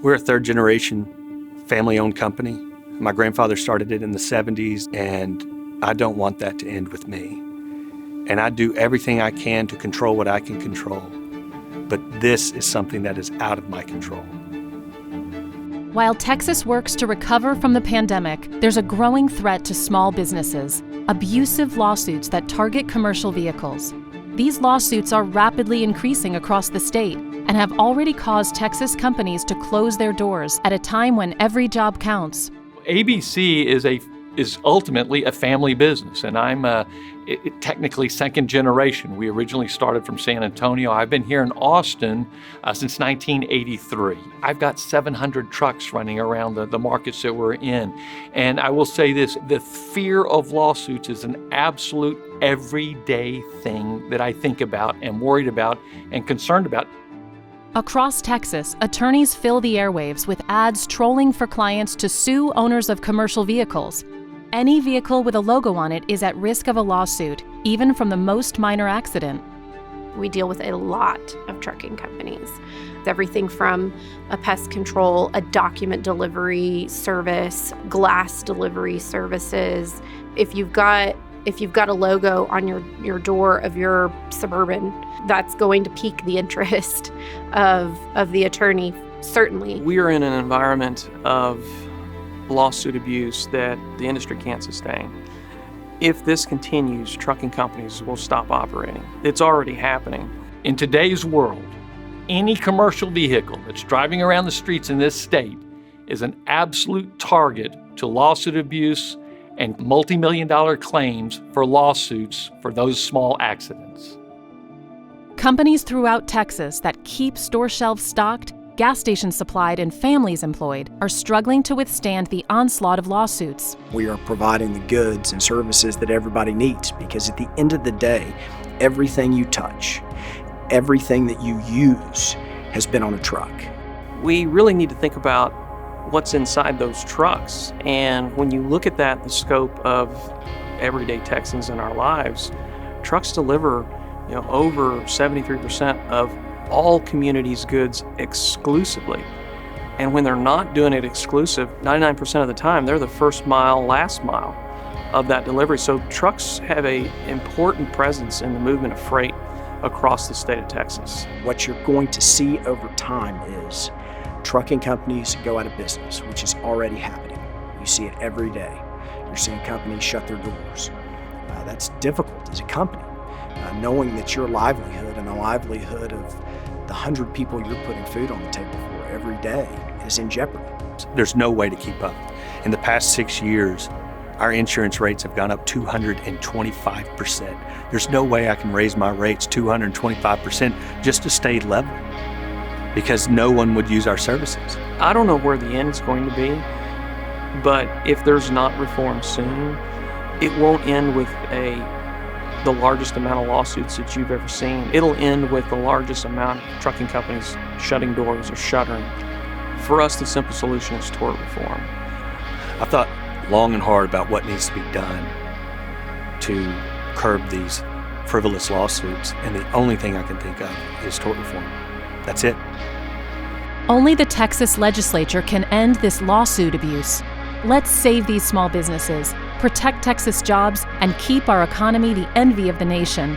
We're a third generation family-owned company. My grandfather started it in the 70s, and I don't want that to end with me. And I do everything I can to control what I can control. But this is something that is out of my control. While Texas works to recover from the pandemic, there's a growing threat to small businesses: abusive lawsuits that target commercial vehicles. These lawsuits are rapidly increasing across the state and have already caused Texas companies to close their doors at a time when every job counts. ABC is ultimately a family business, and I'm technically second generation. We originally started from San Antonio. I've been here in Austin since 1983. I've got 700 trucks running around the markets that we're in. And I will say this, the fear of lawsuits is an absolute everyday thing that I think about and worried about and concerned about. Across Texas, attorneys fill the airwaves with ads trolling for clients to sue owners of commercial vehicles. Any vehicle with a logo on it is at risk of a lawsuit, even from the most minor accident. We deal with a lot of trucking companies. Everything from a pest control, a document delivery service, glass delivery services. If you've got a logo on your door of your Suburban, that's going to pique the interest of the attorney, certainly. We are in an environment of lawsuit abuse that the industry can't sustain. If this continues, trucking companies will stop operating. It's already happening. In today's world, any commercial vehicle that's driving around the streets in this state is an absolute target to lawsuit abuse and multi-million-dollar claims for lawsuits for those small accidents. Companies throughout Texas that keep store shelves stocked, gas stations supplied, and families employed are struggling to withstand the onslaught of lawsuits. We are providing the goods and services that everybody needs, because at the end of the day, everything you touch, everything that you use has been on a truck. We really need to think about what's inside those trucks. And when you look at that, the scope of everyday Texans in our lives, trucks deliver over 73% of all communities' goods exclusively. And when they're not doing it exclusive, 99% of the time, they're the first mile, last mile of that delivery. So trucks have an important presence in the movement of freight across the state of Texas. What you're going to see over time is trucking companies go out of business, which is already happening. You see it every day. You're seeing companies shut their doors. That's difficult as a company, knowing that your livelihood and the livelihood of the 100 people you're putting food on the table for every day is in jeopardy. There's no way to keep up. In the past 6 years, our insurance rates have gone up 225%. There's no way I can raise my rates 225% just to stay level, because no one would use our services. I don't know where the end is going to be, but if there's not reform soon, it won't end with the largest amount of lawsuits that you've ever seen. It'll end with the largest amount of trucking companies shutting doors or shuttering. For us, the simple solution is tort reform. I thought long and hard about what needs to be done to curb these frivolous lawsuits, and the only thing I can think of is tort reform. That's it. Only the Texas legislature can end this lawsuit abuse. Let's save these small businesses, protect Texas jobs, and keep our economy the envy of the nation.